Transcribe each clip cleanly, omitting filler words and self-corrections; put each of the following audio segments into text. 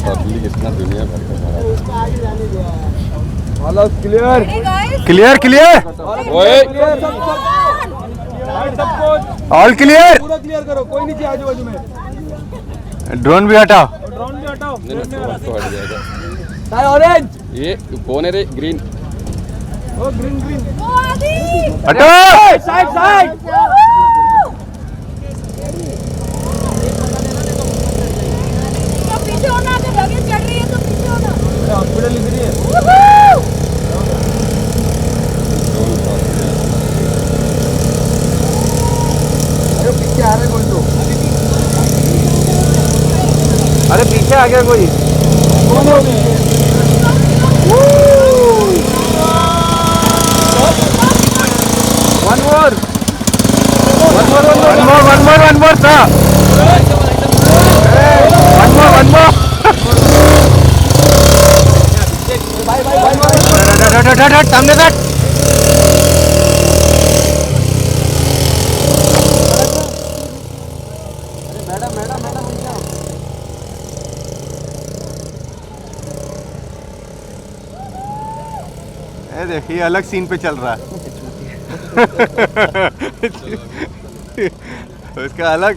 Public इतना दुनिया भर का all out clear clear clear all clear पूरा क्लियर करो, कोई नहीं चाहिए आजू बाजू में। ड्रोन भी हटाओ ड्रोन भी हटाओ। तो हट जाएगा। सारे ऑरेंज ये कौन है रे? ग्रीन। ओ ग्रीन ग्रीन हटो साइड साइड। पीछे होना, अगर लगे चढ़ रही है तो पीछे होना। हॉस्पिटल लिख रही है। अरे पीछे आ रहा है कोई तो। अरे पीछे आ गया कोई one more one more sir one मोर सामने बैठ मैडम मैडम मैडम देखिए अलग सीन पे चल रहा है उसका अलग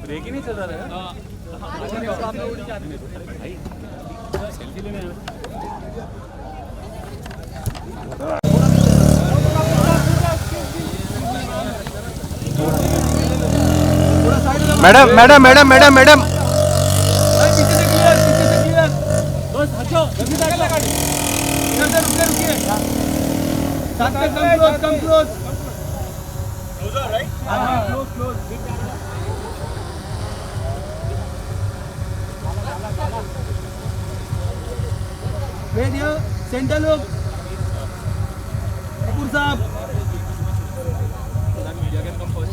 ब्रेक ही नहीं चल रहा है। सेल्फी लेने madam madam madam madam madam पीछे से क्लियर, पीछे से क्लियर। बस हटो, जल्दी बैठ ले गाड़ी। इधर से रुकिए रुकिए। साथ में कम क्लोज। Closer right? हां close close. Wait here, center look. Kapoor साहब।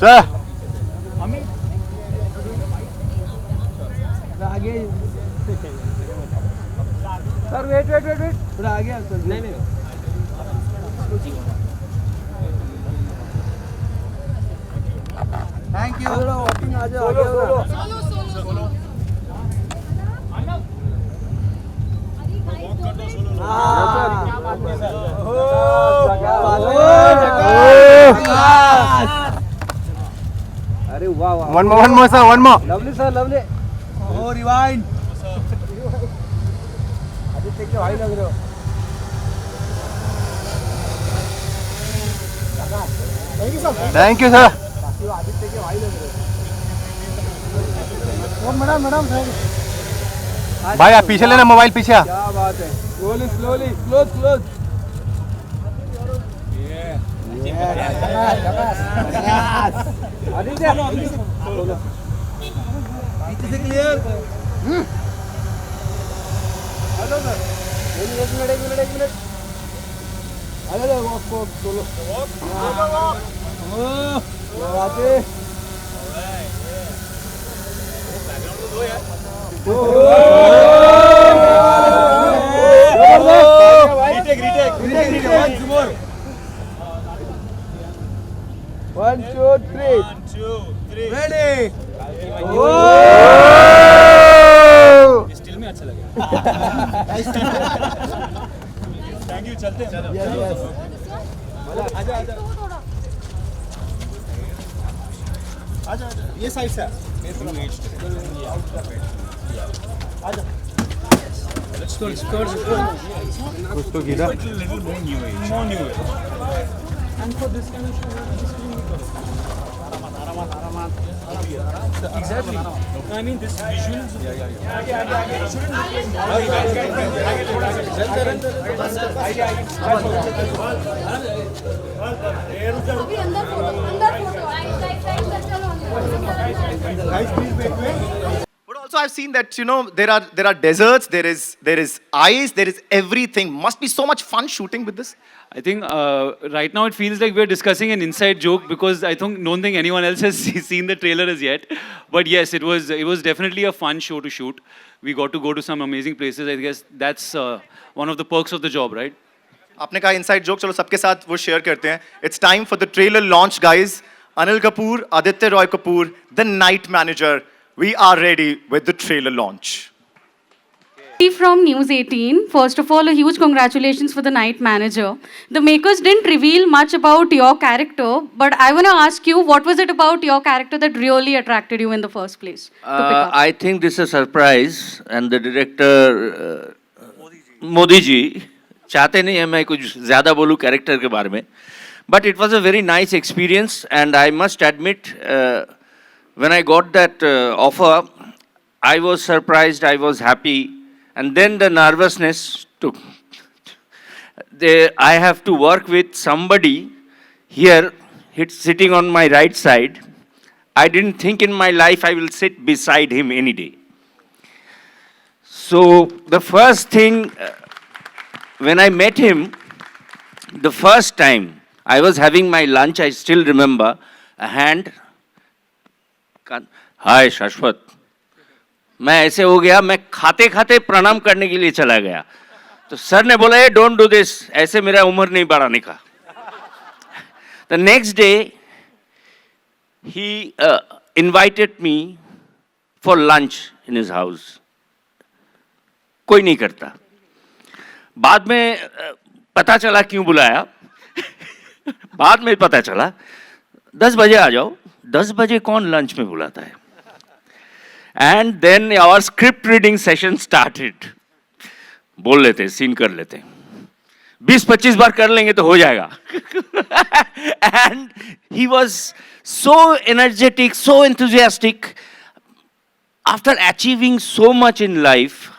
सर आगे सर वेट थोड़ा आगे सर। नहीं थैंक यू। वॉकिंग आ जाओ आगे। सोलो अरे वाह वाह। One more sir one more lovely sir lovely. Oh rewind. Aditya के भाई लग रहे हो। थैंक यू सर आदित्य के भाई लग रहे हो। मैडम भाई आप पीछे लेना मोबाइल पीछे आ। क्या बात है। Slowly close. आदित्य पीछे से क्लियर। Hello sir. एक मिनट। अरे वॉक सोलो। आते One, two, three. Ready. Still में अच्छा लगा। Thank you. चलते हैं। यस आजा ये साइड से आजा। कुछ तो गिरा more new age. And for this kind of show, exactly. I mean, this visuals. अभी अंदर फोटो चलो। Guys, please wait. also I've seen that there are deserts, there is ice, there is everything. Must be so much fun shooting with this. I think right now it feels like we're discussing an inside joke because I don't think anyone else has seen the trailer as yet. But yes, it was definitely a fun show to shoot. We got to go to some amazing places. I guess that's one of the perks of the job, right? आपने कहा inside joke, चलो सबके साथ वो share करते हैं. It's time for the trailer launch, guys. Anil Kapoor, Aditya Roy Kapoor, the night manager. We are ready with the trailer launch. From News 18. First of all, a huge congratulations for the night manager. The makers didn't reveal much about your character, but I want to ask you, what was it about your character that really attracted you in the first place? I think this is a surprise, and the director Modi ji चाहते नहीं है मैं कुछ ज़्यादा बोलूँ character के बारे में, but it was a very nice experience, and I must admit, when I got that offer, I was surprised, I was happy. And then the nervousness took. I have to work with somebody here, sitting on my right side. I didn't think in my life I will sit beside him any day. So the first thing, when I met him, the first time, I was having my lunch, I still remember, a hand, hi Shashwat. मैं ऐसे हो गया, मैं खाते खाते प्रणाम करने के लिए चला गया, तो सर ने बोला ये डोंट डू दिस, ऐसे मेरा उम्र नहीं बढ़ाने का. The next day he invited me for lunch in his house. कोई नहीं करता. बाद में पता चला क्यों बुलाया. बाद में पता चला 10 बजे आ जाओ. 10 बजे कौन लंच में बुलाता है. And then our script reading session started. बोल लेते, सीन कर लेते. 20-25 बार कर लेंगे तो हो जाएगा. And he was so energetic, so enthusiastic. After achieving so much in life,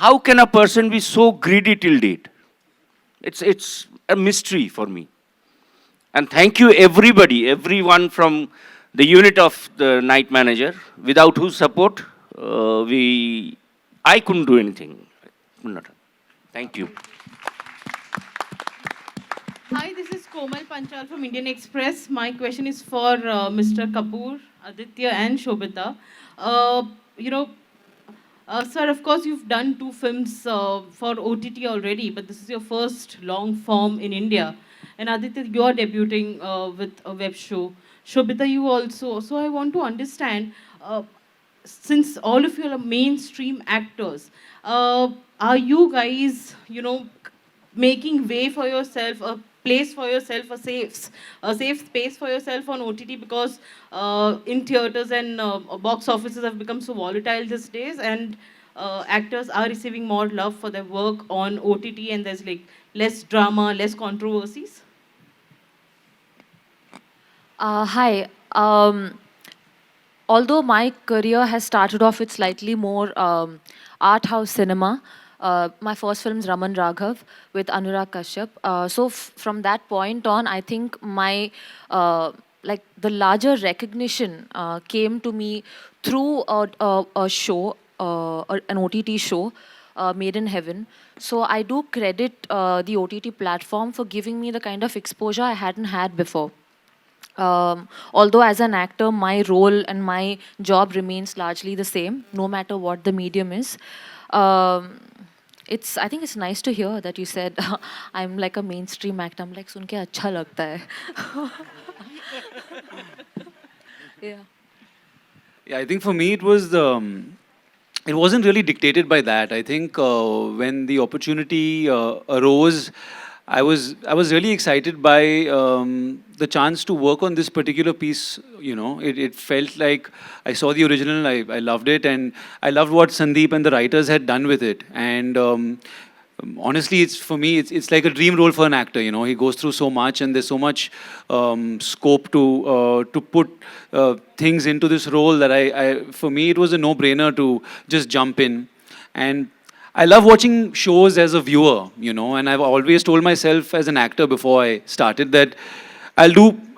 how can a person be so greedy till date? It's a mystery for me. And thank you everybody, everyone from the unit of the night manager, without whose support I couldn't do anything. Thank you. Hi, this is Komal Panchal from Indian Express. My question is for Mr. Kapoor, Aditya and Shobita. Sir, of course you've done 2 films for OTT already, but this is your first long form in India. And Aditya, you are debuting with a web show. Shobita, you also. So I want to understand, since all of you are mainstream actors, are you guys, making way for yourself, a place for yourself, a safe space for yourself on OTT, because in theaters and box offices have become so volatile these days, and actors are receiving more love for their work on OTT, and there's like less drama, less controversies? Hi. Although my career has started off with slightly more art house cinema, my first film is Raman Raghav with Anurag Kashyap. So from that point on, I think my the larger recognition came to me through a show, an OTT show, Made in Heaven. So I do credit the OTT platform for giving me the kind of exposure I hadn't had before. Although as an actor, my role and my job remains largely the same, no matter what the medium is. I think it's nice to hear that you said I'm like a mainstream actor. I'm like, sunke acha lagta hai. Yeah, I think for me it was it wasn't really dictated by that. I think when the opportunity arose, I was really excited by the chance to work on this particular piece. It felt like I saw the original, I loved it, and I loved what Sandeep and the writers had done with it. And honestly, for me, it's like a dream role for an actor. He goes through so much, and there's so much scope to put things into this role that for me, it was a no-brainer to just jump in. And I love watching shows as a viewer, and I've always told myself as an actor before I started that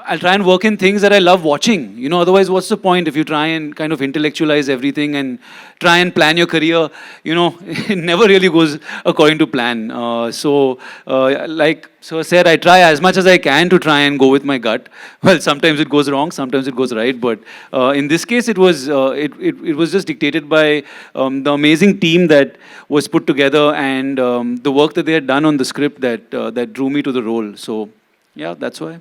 I'll try and work in things that I love watching. You know, otherwise, what's the point if you try and kind of intellectualize everything and try and plan your career? You know, it never really goes according to plan. Like I said, I try as much as I can to try and go with my gut. Well, sometimes it goes wrong, sometimes it goes right. But in this case, it was just dictated by the amazing team that was put together and the work that they had done on the script that drew me to the role. So, yeah, that's why.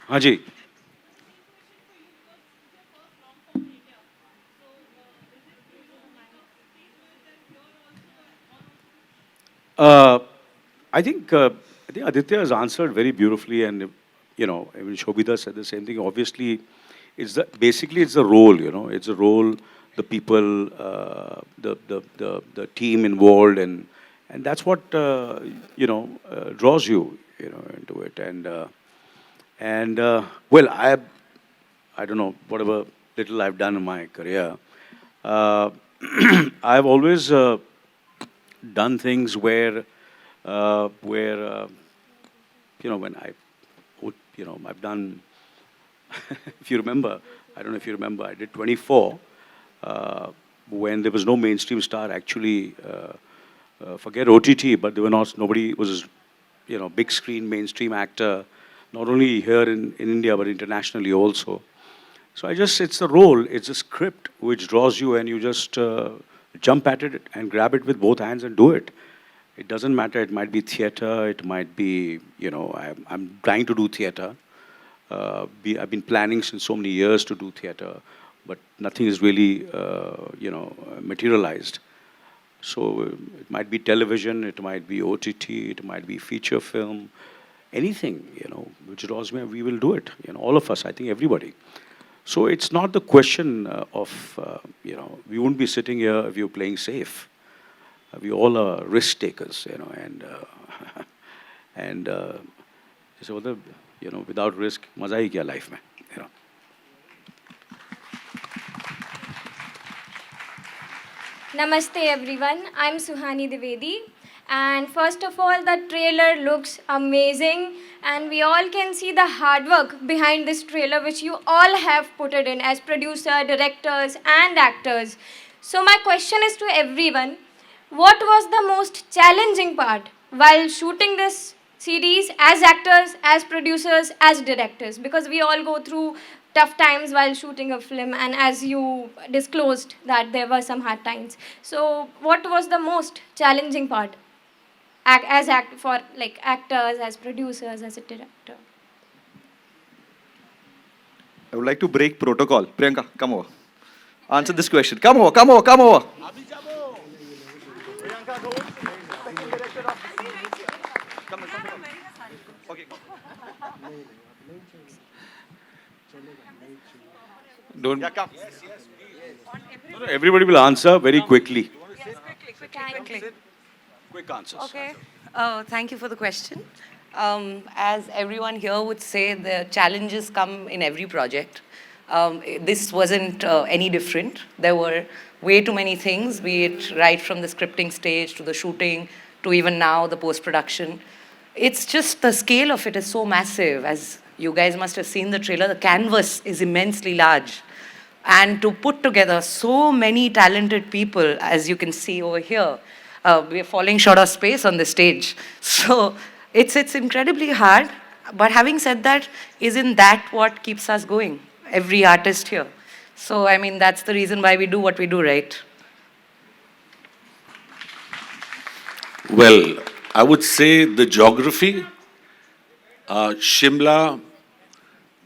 हाँ जी. I think Aditya has answered very beautifully, and you know, I mean, Shobita said the same thing. Obviously, basically it's the role. You know, it's the role, the people, the team involved, and that's what draws you, into it. And well, I don't know, whatever little I've done in my career, I've always done things where when I've done, if you remember, I don't know if you remember, I did 24 when there was no mainstream star actually. Forget OTT, but nobody was, big screen mainstream actor, not only here in India, but internationally also. So it's the role, it's the script which draws you, and you just jump at it and grab it with both hands and do it. It doesn't matter, it might be theater, it might be, I'm trying to do theater. I've been planning since so many years to do theater, but nothing is really, materialized. So it might be television, it might be OTT, it might be feature film, anything, which draws me, we will do it. All of us, I think everybody. So it's not the question of, we wouldn't be sitting here if you're playing safe. We all are risk takers, and so without risk, maza hi kya life mein, Namaste everyone, I'm Suhani Divedi, and first of all the trailer looks amazing, and we all can see the hard work behind this trailer which you all have put it in as producer, directors and actors. So my question is to everyone, what was the most challenging part while shooting this series as actors, as producers, as directors? Because we all go through tough times while shooting a film, and as you disclosed that there were some hard times. So what was the most challenging part for actors, as producers, as a director? I would like to break protocol. Priyanka, come over. Answer this question. Come over, come over, come over. Don't. Yeah, come. No, everybody will answer very quickly. Quick answers. Okay. Thank you for the question. As everyone here would say, the challenges come in every project. This wasn't any different. There were way too many things, be it right from the scripting stage to the shooting to even now the post-production. It's just the scale of it is so massive. As you guys must have seen the trailer, the canvas is immensely large. And to put together so many talented people, as you can see over here, we are falling short of space on the stage. So it's incredibly hard. But having said that, isn't that what keeps us going? Every artist here. So, I mean, that's the reason why we do what we do, right? Well, I would say the geography, Shimla,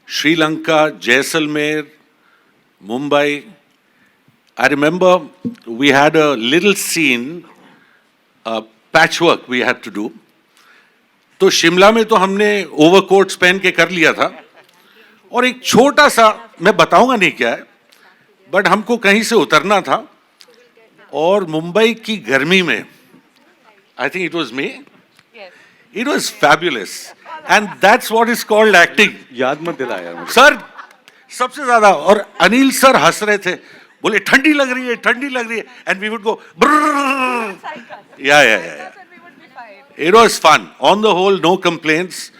Sri Lanka, Jaisalmer, Mumbai. I remember we had a little scene, patchwork we had to do. तो शिमला में तो हमने overcoats पहन के कर लिया था, और एक छोटा सा, मैं बताऊंगा नहीं क्या है, बट हमको कहीं से उतरना था, और मुंबई की गर्मी में, I think it was May, it was fabulous, and that's what is called acting. याद मत दिला यार मुझे. सर सबसे ज्यादा, और अनिल सर हंस रहे थे, बोले ठंडी लग रही है, ठंडी लग रही है, and we would go, yeah. It was fun. On the whole, no complaints.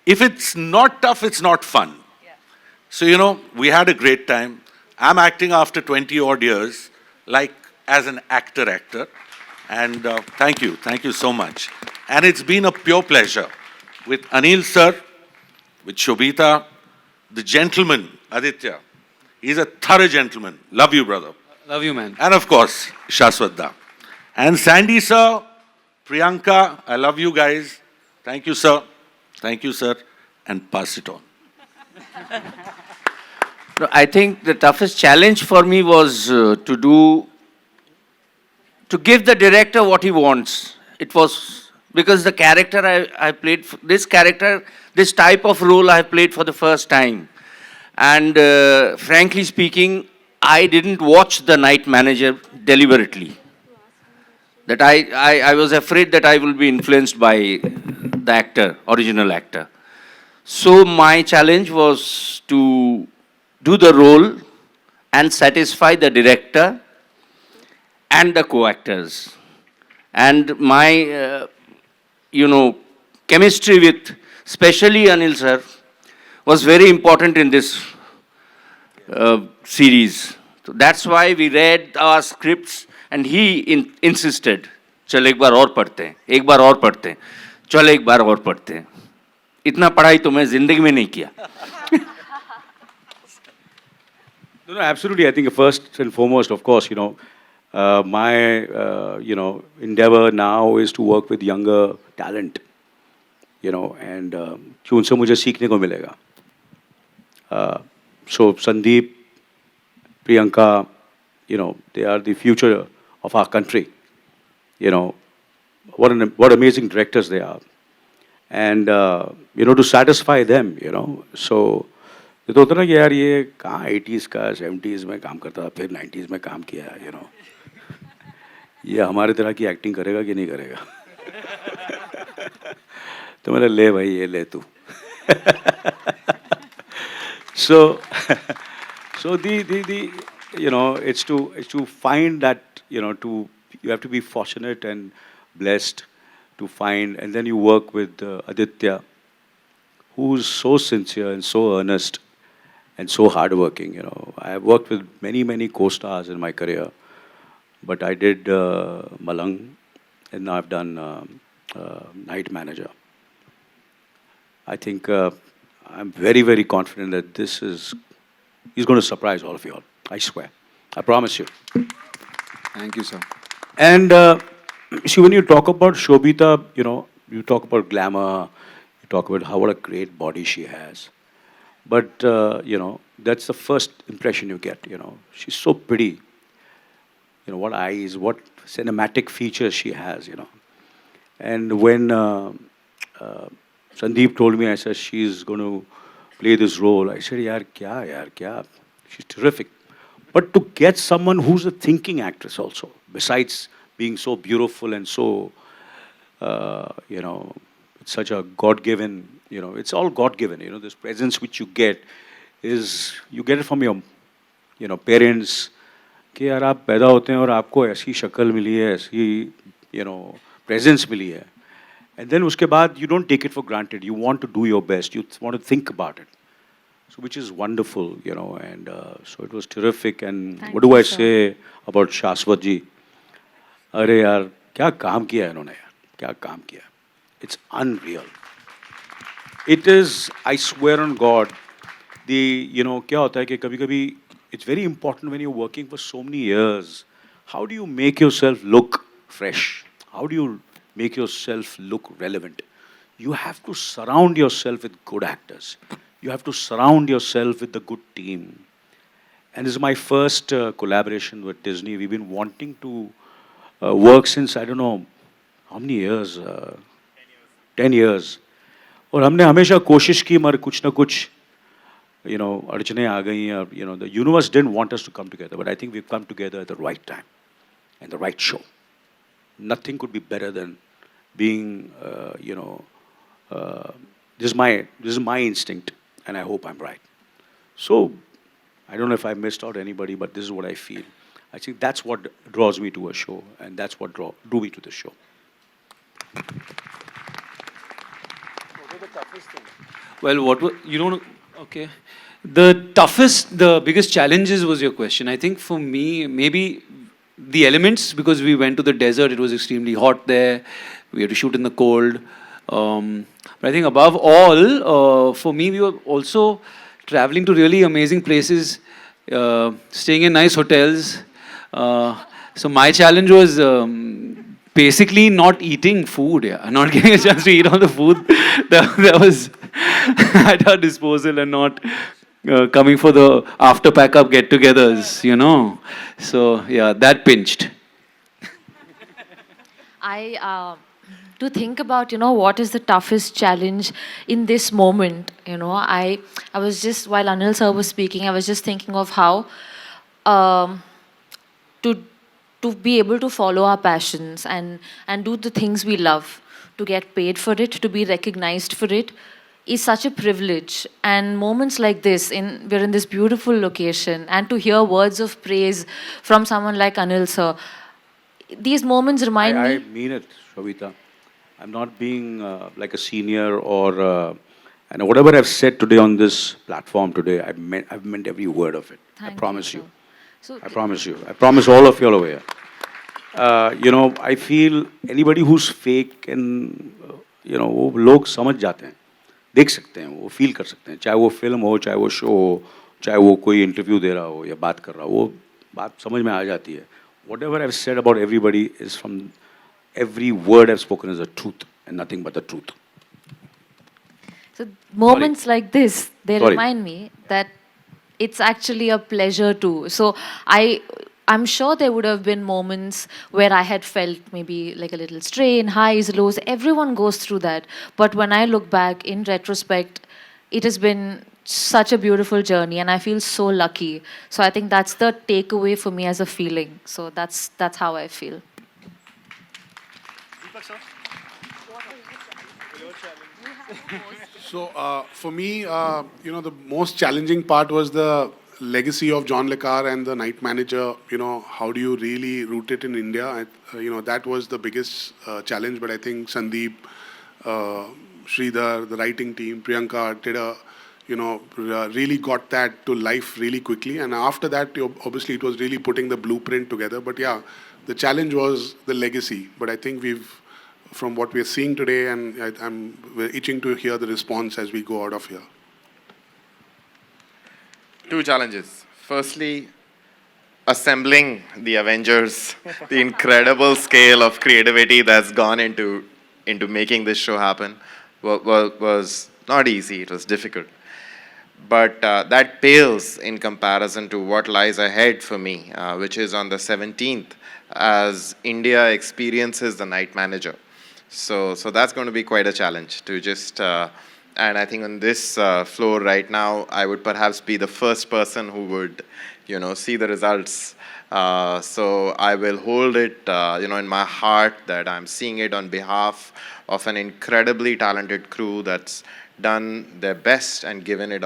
If it's not tough, it's not fun. So, you know, we had a great time. I'm acting after 20 odd years, like as an actor. And thank you so much. And it's been a pure pleasure with Anil sir, with Shobita, the gentleman, Aditya. He's a thorough gentleman. Love you, brother. Love you, man. And of course, Shaswatda. And Sandy sir, Priyanka, I love you guys. Thank you, sir. Thank you, sir. And pass it on. No, I think the toughest challenge for me was to give the director what he wants. It was because the character I played, this character, this type of role I played for the first time. And frankly speaking, I didn't watch The Night Manager deliberately. That I was afraid that I will be influenced by the actor, original actor. So my challenge was to do the role and satisfy the director and the co-actors. And my, chemistry with, especially Anil sir, was very important in this series. So that's why we read our scripts and he insisted, चल एक बार और पढ़ते हैं, एक बार और पढ़ते हैं, चल एक बार और पढ़ते हैं. इतना पढ़ाई तो मैं जिंदगी में नहीं किया. No, absolutely. I think first and foremost, of course, my, endeavor now is to work with younger talent, and कि उनसे मुझे सीखने को मिलेगा. So Sandeep, Priyanka, they are the future of our country. What amazing directors they are. And, to satisfy them, so ये तो होता ना कि यार ये कहाँ 80s का 70s में काम करता था फिर 90s में काम किया ये हमारे तरह की एक्टिंग करेगा कि नहीं करेगा तो मैंने ले भाई ये ले तू so the it's to find that you have to be fortunate and blessed to find, and then you work with Aditya, who's so sincere and so earnest and so hardworking. I have worked with many co-stars in my career, but I did Malang, and now I've done Night Manager. I think I'm very confident that he's going to surprise all of you all. I swear. I promise you. Thank you, sir. And see, when you talk about Shobita, you talk about glamour, you talk about what a great body she has. But, that's the first impression you get, She's so pretty. What eyes, what cinematic features she has, And when Sandeep told me, I said, she's going to play this role, I said, yaar, kya? She's terrific. But to get someone who's a thinking actress also, besides being so beautiful and so, it's such a God-given, it's all God-given, this presence which you get it from your, parents, कि यार आप पैदा होते हैं और आपको ऐसी शक्ल मिली है, ऐसी, presence मिली है. And then उसके बाद, you don't take it for granted. You want to do your best. You want to think about it. So, which is wonderful, and so it was terrific. And what do I say about Shaswat ji? अरे यार क्या काम किया है इन्होंने यार क्या काम किया It's unreal. It is, I swear on God, क्या होता है कि कभी-कभी it's very important when you're working for so many years. How do you make yourself look fresh? How do you make yourself look relevant? You have to surround yourself with good actors. You have to surround yourself with the good team. And this is my first collaboration with Disney. We've been wanting to work since, I don't know, how many years? 10 years. और हमने हमेशा कोशिश की मगर कुछ ना कुछ अड़चने आ गई the universe didn't want us to come together, but I think we've come together at the right time and the right show. Nothing could be better than being this is my instinct, and I hope I'm right. So I don't know if I missed out anybody, but this is what I feel. I think that's what draws me to a show, and that's what drew me to the show. Well, you don't, okay. The biggest challenges was your question. I think for me, maybe the elements, because we went to the desert, it was extremely hot there. We had to shoot in the cold. But I think above all, for me, we were also traveling to really amazing places, staying in nice hotels. So my challenge was basically not eating food, yeah, not getting a chance to eat all the food that was at our disposal, and not coming for the after pack up get-togethers, you know. So yeah, that pinched. To think about, what is the toughest challenge in this moment, I was just, while Anil sir was speaking, I was just thinking of how um, to to be able to follow our passions and do the things we love, to get paid for it, to be recognized for it, is such a privilege. And moments like this, we're in this beautiful location, and to hear words of praise from someone like Anil sir, these moments remind I me. mean it, Shavita. I'm not being like a senior or, and whatever I've said today on this platform today, I've meant every word of it. I Thank promise you, you. sir. So, I promise you. I promise all of you all over here. You know, I feel anybody who's fake and, you know, वो लोग समझ जाते हैं, देख सकते हैं, वो feel कर सकते हैं, चाहे वो फिल्म हो, चाहे वो शो हो, चाहे वो कोई इंटरव्यू दे रहा हो या बात कर रहा हो, वो बात समझ में आ जाती है. Whatever I've said about everybody is from every word I've spoken is the truth and nothing but the truth. So moments like this, they Sorry. remind me that it's actually a pleasure too. So I'm sure there would have been moments where I had felt maybe like a little strain, highs, lows. Everyone goes through that. But when I look back in retrospect, it has been such a beautiful journey, and I feel so lucky. So I think that's the takeaway for me as a feeling. So that's how I feel. So for me, the most challenging part was the legacy of John Le Carre and the Night Manager. How do you really root it in India? That was the biggest challenge. But I think Sandeep, Sridhar, the writing team, Priyanka did really got that to life really quickly. And after that, obviously, it was really putting the blueprint together. But yeah, the challenge was the legacy. But I think from what we're seeing today, and we're itching to hear the response as we go out of here. Two challenges. Firstly, assembling the Avengers, the incredible scale of creativity that's gone into making this show happen was not easy. It was difficult. But that pales in comparison to what lies ahead for me, which is on the 17th, as India experiences the Night Manager. So that's going to be quite a challenge to just, and I think on this floor right now, I would perhaps be the first person who would, see the results. So I will hold it, in my heart that I'm seeing it on behalf of an incredibly talented crew that's done their best and given it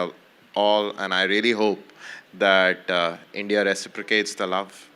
all. And I really hope that India reciprocates the love.